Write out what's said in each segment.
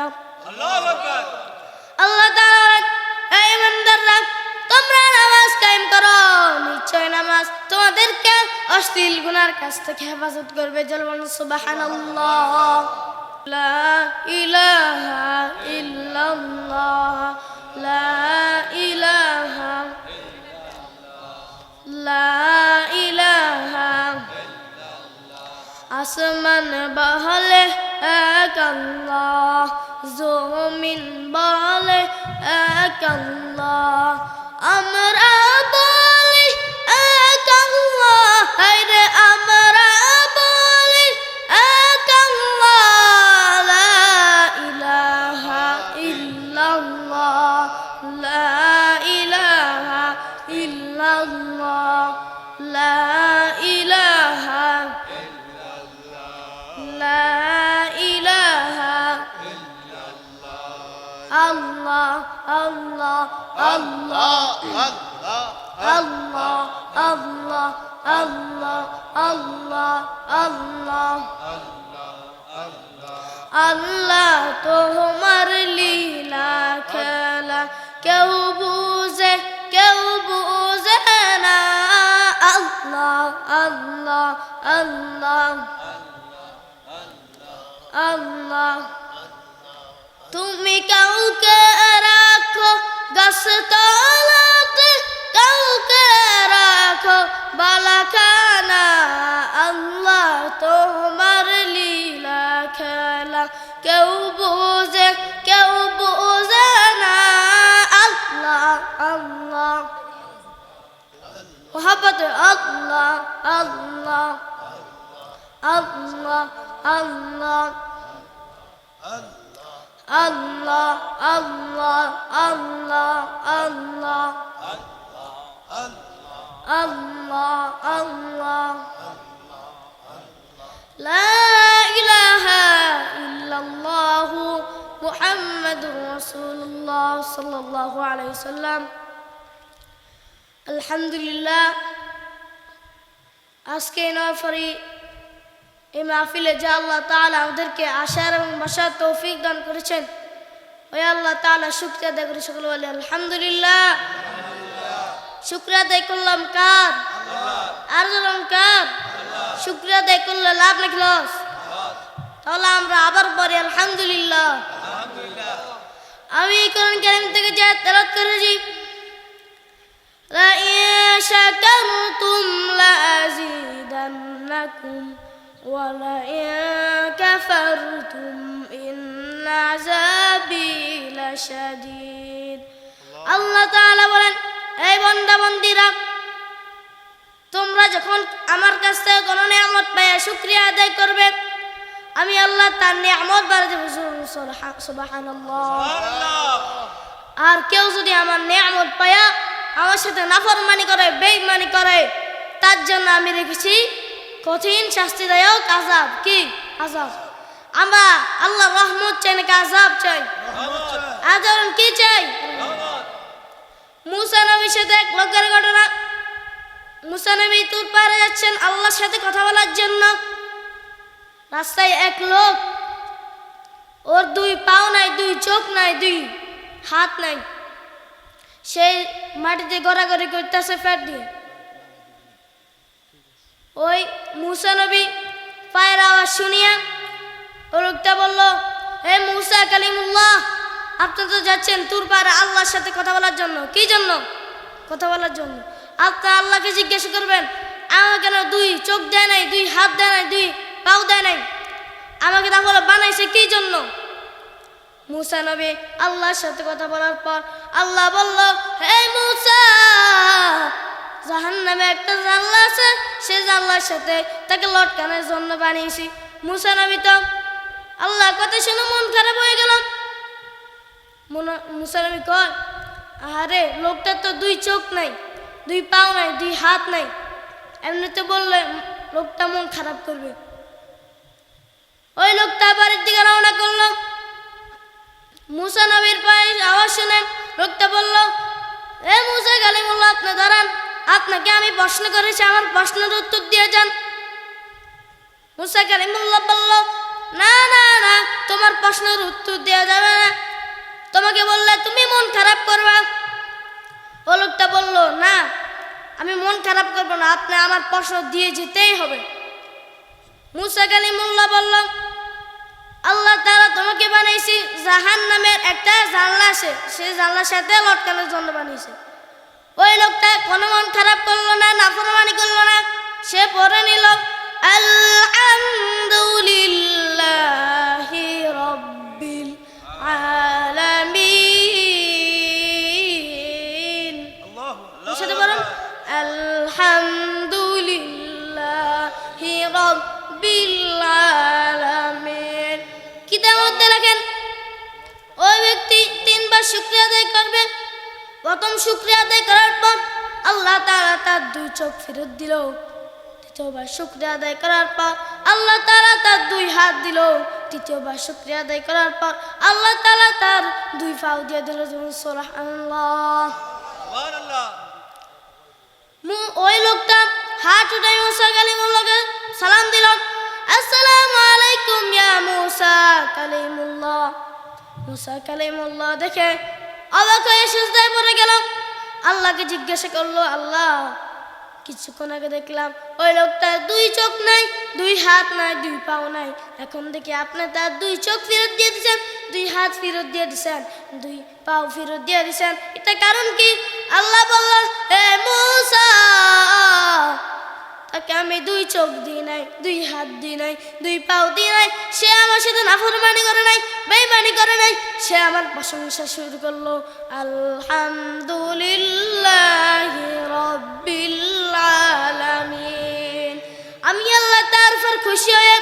আকবার আল্লাহু আকবার। আল্লাহ তাআলা বলেন, হে ইমানদাররা, তোমরা নামাজ কায়েম করো, নিশ্চয় নামাজ তোমাদেরকে অশ্লীল গুনার কাছ থেকে হেফাজত করবে। বলুন সুবহানাল্লাহ। লা ইলাহা ইল্লাল্লাহ, লা ইলাহা, লা ইলাহা। আসমান বহলে এক আল্লাহ, জমিন বলে এক আল্লাহ, আমরা বলি এক আল্লাহ, হায়রে আমরা বলি এক আল্লাহ। লা ইলাহা ইল্লাল্লাহ, লা ইলাহা ইল্লাল্লাহ, লা ইলাহা, লা ইলাহা। আল্লাহ আল্লাহ আল্লাহ আল্লাহ আল্লাহ আল্লাহ আল্লাহ আল্লাহ। আল্লাহ তোমার লীলা খেলা কেউ বুঝে কেউ বুঝে না। আল্লাহ আল্লাহ আল্লাহ আল্লাহ। তুমি কাউকে রাখো গাছতলাতে, কাউকে রাখো বালাখানা। আল্লাহ তোমার লীলা খেলা কেউ বুঝে কেউ বুঝে না। আল্লাহ আল্লাহ মোহাব্বত। আল্লাহ আল্লাহ আল্লাহ আল্লাহ আল্লাহ আল্লাহ আল্লাহ আল্লাহ আল্লাহ আল্লাহ। লা ইলাহা ইল্লাল্লাহু মুহাম্মাদুর রাসূলুল্লাহ সাল্লাল্লাহু আলাইহি ওয়াসাল্লাম। আলহামদুলিল্লাহ, আজকে নফরি এই মাহফিলে যা আল্লাহ তাআলা আমাদেরকে আসার এবং বসার তৌফিক দান করেছেন, ওই আল্লাহ তাআলা শুকরিয়া আদায় করি। সকলে বলি আলহামদুলিল্লাহ। শুকরিয়া আদায় করলাম কার? আর বললাম কার? শুকরিয়া আদায় করলে লাভ নাকি লস? তাহলে আমরা আবার পড়ি আলহামদুলিল্লাহ। আমি কোরআন কারীম থেকে যা তেলাওয়াত করেছি, লা ইন শাকারতুম লাযিদান্নাকুম ওয়া লা ইন কাফারতুম ইন্না আযাবি লাশাদীদ। আল্লাহ তাআলা বলেন, এই বান্দা বান্দীরা, তোমরা যখন আমার কাছ থেকে কোনো নিয়ামত পাইয়া শুকরিয়া আদায় করবে, আমি আল্লাহ তার নিয়ামত বাড়াতে দেব। সুবহানাল্লাহ। আর কেউ যদি আমার নিয়ামত পাইয়া আমার সাথে নাফরমানি করে, বেঈমানি করে, তার জন্য আমি রেখেছি কঠিন শাস্তিদায়ক আযাব। কি আযাব? আমরা আল্লাহর রহমত চাই নাকি আযাব চাই? আযাব কি চাই? মুসা নবীর সাথে এক লোকের ঘটনা। মুসা নবী তুর পাড়ে যাচ্ছেন আল্লাহর সাথে কথা বলার জন্য। রাস্তায় এক লোক, ওর দুই পাও নাই, দুই চোখ নাই, দুই হাত নাই, সেই মাটিতে গড়াগড়ি করতেছে পেট দিয়ে। ওই মুসা নবী পায়ের আওয়াজ শুনিয়া ও লোকটা বলল, হে মুসা কালিমুল্লাহ, আপনি তো যাচ্ছেন তুর পাড়ে আল্লাহর সাথে কথা বলার জন্য। কি জন্য? কথা বলার জন্য। আপনি আল্লাহকে জিজ্ঞেস করবেন, আমার কেন দুই চোখ দেয় নাই, দুই হাত দেয় নাই, দুই পাও দেয় নাই, আমাকে তাহলে বানাইছে কি জন্য? মুসা নবী আল্লাহর সাথে কথা বলার পর আল্লাহ বলল, হে মুসা, জাহান্নামে একটা জানলা আছে, সেই জানলার সাথে তাকে লটকানোর জন্য বানিয়েছি। মুসা নবী তো আল্লাহ কথা শুনে মন খারাপ হয়ে গেল। মুসা নবী কয়, আরে লোকটার তো দুই চোখ নাই, দুই পাও নাই, দুই হাত নাই, এমনিতে বললে লোকটা মন খারাপ করবে। ওই লোকটা বাড়ির দিকে রওনা করলো। মুসা নবীর পায়ে আওয়াজ শুনে লোকটা বলল, এ মুসা কালিমুল্লাহ, আপনি দাঁড়ান, আপনাকে আমি প্রশ্ন করেছি, আমার প্রশ্নের উত্তর দিয়ে যান। মুসা কালিমুল্লাহ বলল, না না না, তোমার প্রশ্নের উত্তর দেওয়া যাবে না, তোমাকে বললে তুমি মন খারাপ করবা। ও লোকটা বলল, না আমি মন খারাপ করব না, আপনি আমার প্রশ্ন দিয়ে যেতেই হবে। মুসা কালিমুল্লাহ বলল, আল্লাহ তাআলা তোমাকে বানাইছি জাহান্নামের একটা জানলা আছে, সেই জানলার সাথে লটকানোর জন্য বানিয়েছে। ওই লোকটা কোনো মন খারাপ করলো না, নাফরমানি করলো না, সে পড়ে নিল আলহামদুলিল্লাহি রাব্বিল আলামিন। সাথে বলুন আলহামদুলিল্লাহি রাব্বিল আলামিন। কিতাবতে লেখেন ওই ব্যক্তি 3 বার শুকরিয়া আদায় করবে। প্রথম শুকরিয়া আদায় করার পর আল্লাহ তাআলা তার 2 চোখ ফেরত দিল। দ্বিতীয়বার শুকরিয়া আদায় করার পর আল্লাহ তাআলা তার 2 হাত দিল। তৃতীয়বার শুকরিয়া আদায় করার পর আল্লাহ তাআলা তার 2 পাও দিয়ে দিল। সুবহানাল্লাহ, সুবহানাল্লাহ। ওই লোকটা হাত উঠাই মুসা কালিমুল্লাহকে সালাম দিল, আসসালামু আলাইকুম ইয়া মুসা কালিমুল্লাহ। মুসা কালিমুল্লাহ দেখে অবাক হয়ে সিজদায় পড়ে গেল। আল্লাহকে জিজ্ঞাসা করলো, আল্লাহ কিছুক্ষণ আগে দেখলাম ওই লোকটার 2 চোখ নাই, 2 হাত নাই, 2 পাও নাই, এখন দেখি আপনি তার 2 চোখ ফেরত দিয়ে দিচ্ছেন, 2 হাত ফেরত দিয়ে দিচ্ছেন, 2 পাও ফেরত দিয়ে দিচ্ছেন, এটা কারণ কি? আল্লাহ বলল, হে মুসা, তাকে আমি 2 চোখ দিই নাই, 2 হাত দিই নাই, 2 পাও দিই নাই, সে আমার সাথে নাফরমানি করে নাই, বেঈমানি করে নাই, সে আমার প্রশংসা শুরু করলো, আলহামদুলিল্লাহি রাব্বিল আলামিন। আমি আল্লাহ তার উপর খুশি হয়ে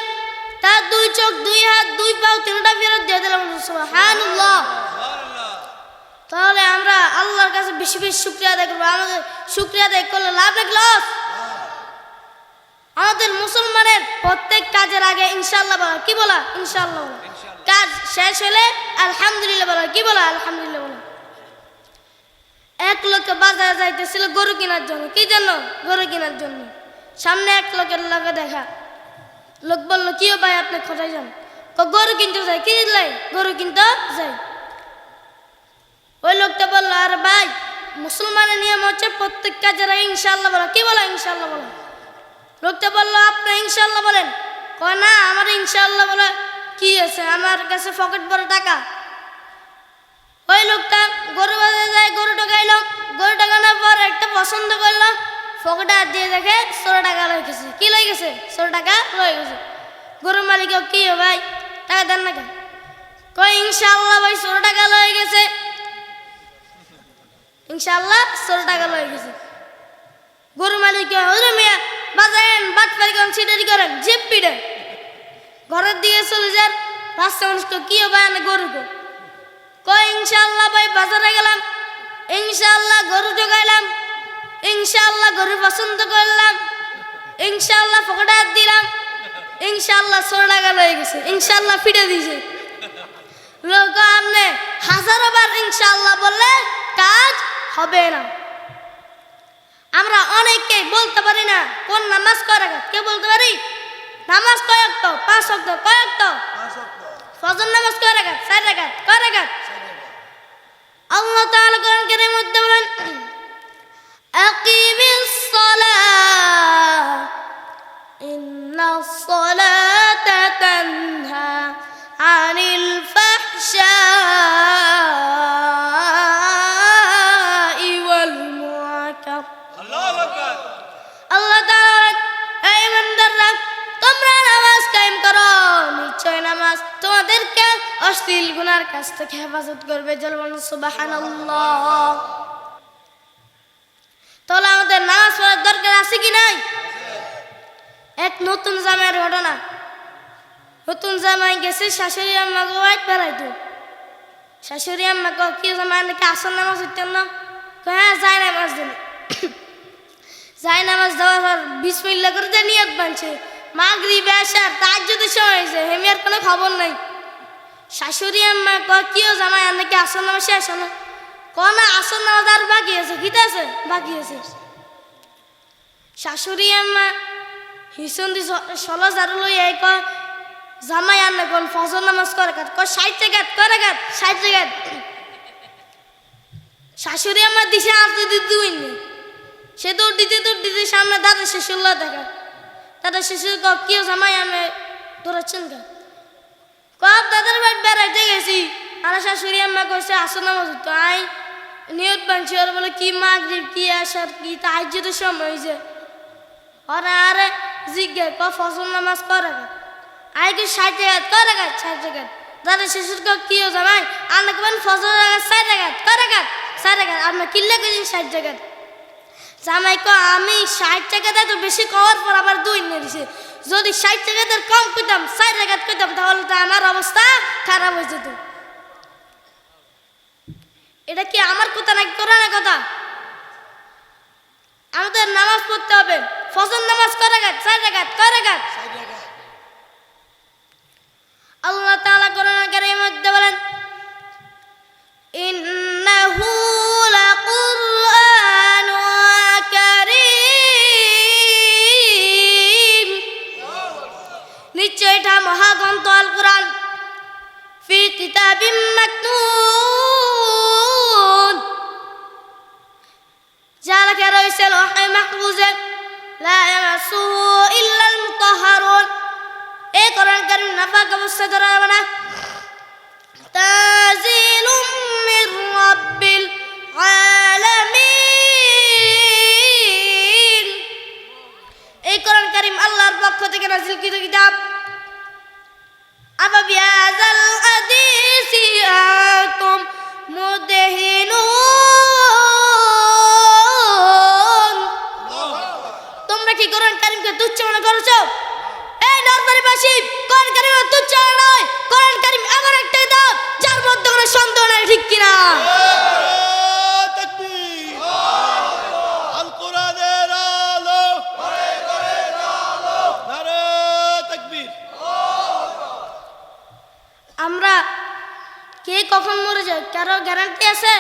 তার 2 চোখ, 2 হাত, 2 পাও 3টা ফেরত দিয়ে দিলাম। সুবহানাল্লাহ। তাহলে আমরা আল্লাহর কাছে বেশি বেশি শুকরিয়া আদায় করবো। আমাদের শুকরিয়া আদায় করলে লাভ নাকি লস? আমাদের মুসলমানের প্রত্যেক কাজের আগে ইনশাআল্লাহ বলা। কি বলা? ইনশাআল্লাহ বলা। কাজ শেষ হলে আলহামদুলিল্লাহ বলা। কি বলা? আলহামদুলিল্লাহ বলা। এক লোক বাজারে যাইতেছিল গরু কেনার জন্য। কি জন্য? গরু কেনার জন্য। সামনে এক লোকের লগে দেখা। লোক বলল, কি ভাই আপনি কোথায় যান? গরু কিনতে যাই। কি লাই? গরু কিনতে যাই। ওই লোকটা বলল, আরে ভাই, মুসলমানের নিয়ম হচ্ছে প্রত্যেক কাজের আগে ইনশাআল্লাহ বলা। কি বলা? ইনশাআল্লাহ বলা। লোকটা বলল, আপনি ইনশাআল্লাহ বলেন। কয় না, আমার ইনশাআল্লাহ বলা কি আছে, আমার কাছে পকেট ভরা টাকা। ওই লোকটা গরু বাজারে যায়, গরু ঢোকাইল। গরু ঢোকানোর পর একটা পছন্দ করলো, পকেটে হাত দিয়ে দেখে 100 টাকা লয়ে গেছে। কি লয়ে গেছে? 100 টাকা লয়ে গেছে। গরুর মালিক, কি ভাই টাকা দেন না কেন? কয় ইনশাআল্লাহ ভাই 100 টাকা লয়ে গেছে, ইনশাআল্লাহ 100 টাকা লয়ে গেছে। গরু মালিক, ওরে মিয়া বাজারেন, বাটপারি করেন, সিটারি করেন, জিপ পিড়ে ঘরের দিকে চলে যান। রাস্তা মানুষ কি ভাই না গরু গো? কয় ইনশাআল্লাহ ভাই বাজারে গেলাম, ইনশাআল্লাহ গরু ঢোকাইলাম, ইনশাআল্লাহ গরু পছন্দ করলাম, ইনশাআল্লাহ পকেটে হাত দিলাম, ইনশাআল্লাহ 100 টাকা লয়ে গেছে, ইনশাআল্লাহ ফিরে দিয়েছে। লোক আপনি 1000 বার ইনশাআল্লাহ বললে কাজ হবে না। আমরা অনেককেই বলতে পারি না কোন নামাজ কয় রাকাত। কে বলতে পারি? নামাজ কয় ওয়াক্ত? 5 ওয়াক্ত। কয় ওয়াক্ত? 5 ওয়াক্ত। ফজর নামাজ কয় রাকাত? 4 রাকাত। কয় রাকাত? আল্লাহ তাআলা কোরআন কারীমের মধ্যে বলেন, আকিমিস সালাহ ইন্নাস সালাতা তানহা আনিল ফাহশাই ওয়াল মুনকার। আল্লাহু আকবার। আল্লাহ তাআলা, হে ইমানদাররা, তোমরা নামাজ কায়েম করো, নিশ্চয় নামাজ তোমাদেরকে অশ্লীল গুনার কাছ থেকে হেফাজত করবে। বলুন সুবহানাল্লাহ। তাহলে আমাদের নামাজ পড়ার দরকার আছে কি নাই? এক নতুন জামাইয়ের ঘটনা। নতুন জামাই গেছে শাশুড়ি আম্মাকে বাইট বেড়াইতো। শাশুড়ি আম্মাকে, কি জামাই নাকি আসর নামাজ হইতেন না? হ্যাঁ, যাই নামাজ দিন। যাই নামাজ দেওয়ার পর বিসমিল্লাহ করে যে নিয়ত বানছে, মাগরিব এশার তাহাজ্জুদের সময় হয়েছে, হেমিয়ার কোনো খবর নাই। শাশুড়ি আম্মা কয়, কি জামাই আর নাকি আসর নামাজ শেষ হলো? না, আসর নামাজ আর বাকি আছে। কি আছে? বাকি আছে। শাশুড়ি আম্মা হিসন দি 16 ঝাড়ু লই এই কয়, জামাই আনে কোন ফজর নামাজ করে কাট কয় 60 টাকাত করে কাট 60 টাকাত শাশুড়ি আমার দিশে আসতে দুই নে সে দৌড় দিতে সামনে দাদা শ্বশুর দেখা দাদা শ্বশুর ক কেউ জামাই আনে ধরেছেন কা কব দাদার বাড়ি বেড়াইতে গেছি আর শাশুড়ি আম্মা কইছে আসর নামাজ তো আই নিয়ত বানছি আর বলে কি মাগরিব কি আশার কি তাহাজ্জুদের সময় হইছে ওরা আরে জিজ্ঞে ক ফজর নামাজ করে কাট আই কি 60 টাকাত করে কাট 60 টাকাত দাদা শ্বশুর ক কেউ জামাই আনে কেমন ফজর 60 টাকাত করে কাট 60 টাকাত আপনি কিল্লা কইছেন 60 টাকাত জামাই ক আমি 60 টাকাতে তো বেশি কওয়ার পর আবার দুই নিয়ে দিছে যদি 60 টাকাতে কম কইতাম 4 টাকাত কইতাম তাহলে তো আমার অবস্থা খারাপ হয়ে যেত এটা কি আমার কথা নাকি কোরআনের কথা আমাদের নামাজ পড়তে হবে ফজর নামাজ করে কাট 4 টাকাত করে কাট আল্লাহ তাআলা কোরআনের কারীমের মধ্যে বলেন ইন্নাহু নিশ্চয় এটা মহাগ্রন্থ আল কোরআন ফি কিতাবিম মাকনুন যা লেখা রয়েছে লৌহে মাহফুজে লা ইয়ামাসুহু ইল্লাল মুতাহহারুন এই কোরআন কারীম নাপাক অবস্থা ধরা যাবে না তানজিলুম মির রাব্বিল আলামিন এই কোরআন কারীম আল্লাহর পক্ষ থেকে নাযিলকৃত কিতাব আবাবিয়াযাল হাদিসি আনতুম মুদহিনুন তোমরা কি কোরআন কারীমকে তুচ্ছ মনে করছো এই নরবাড়িবাসী কোরআন কারীম তুচ্ছ নয় কোরআন কারীম এমন একটা কিতাব যার মধ্যে কোনো সন্দেহ নাই ঠিক কি না তাকবীর আল কোরআনের আলো করে করে আলো নারে তাকবীর আমরা কে কখন মরে যায় কারো গ্যারান্টি আছে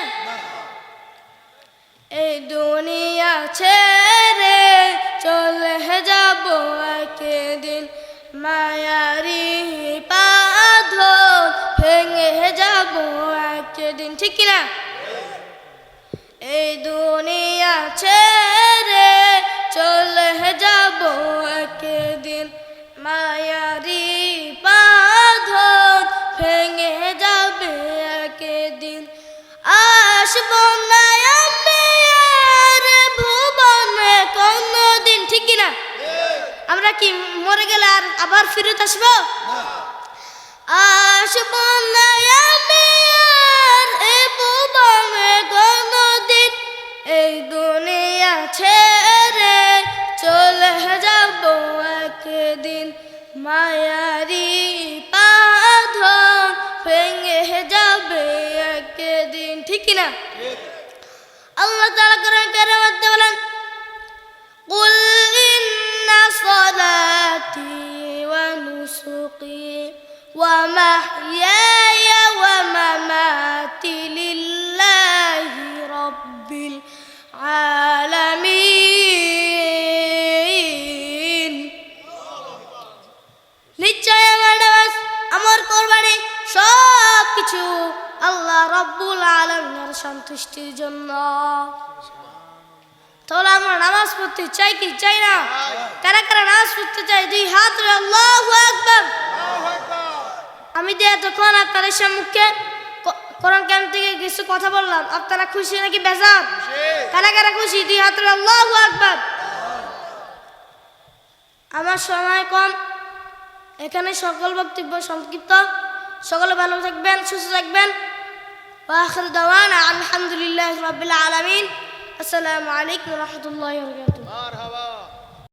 এই দুনিয়া ছেড়ে চলে যাব একদিন মায়ারি বাঁধন ভেঙে যাব একদিন ঠিক কিনা এই দুনিয়া ছেড়ে চলে যাব একদিন মায়ারি বাঁধন ভেঙে যাবে একদিন আসবো না আমি আর ভুবনে কোনদিন ঠিক কিনা আমরা কি মরে গেলে আর আবার ফিরত আসবো আসবো না আমি আর এই ভুবনে কোনদিন এই দুনিয়া ছেড়ে চলে যাব একদিন মায়ারি বাঁধন ভেঙে যাবে একদিন ঠিক না আল্লাহ তাআলা কোরআনের মধ্যে বলেন কুল ইন্না সালাতি ওয়া নুসুকি ওয়া মাহইয়ায়া ওয়া মামাতি লিল্লাহি রাব্বিল আলামিন নিশ্চয় আমার নামাজ আমার কুরবানি সব কিছু আল্লাহ রাব্বুল আলামিনের সন্তুষ্টির জন্য তাহলে আমরা নামাজ পড়তে চাই কি চাই না কারা কারা নামাজ পড়তে চাই দুই হাত তুলে আল্লাহু আকবার আমি যে এতক্ষণ আপনাদের সম্মুখে কোরআন কারীম থেকে কিছু কথা বললাম আপনারা খুশি নাকি বেজার কারা কারা খুশি দুই হাত তুলে আল্লাহু আকবার আমার সময় কম এখানে সকল বক্তব্য সংক্ষিপ্ত সকলে ভালো থাকবেন সুস্থ থাকবেন ওয়া আখির দাওয়ানা আলহামদুলিল্লাহি রাব্বিল আলামিন আসসালামু আলাইকুম ওয়া রাহমাতুল্লাহি ওয়া বারাকাতুহু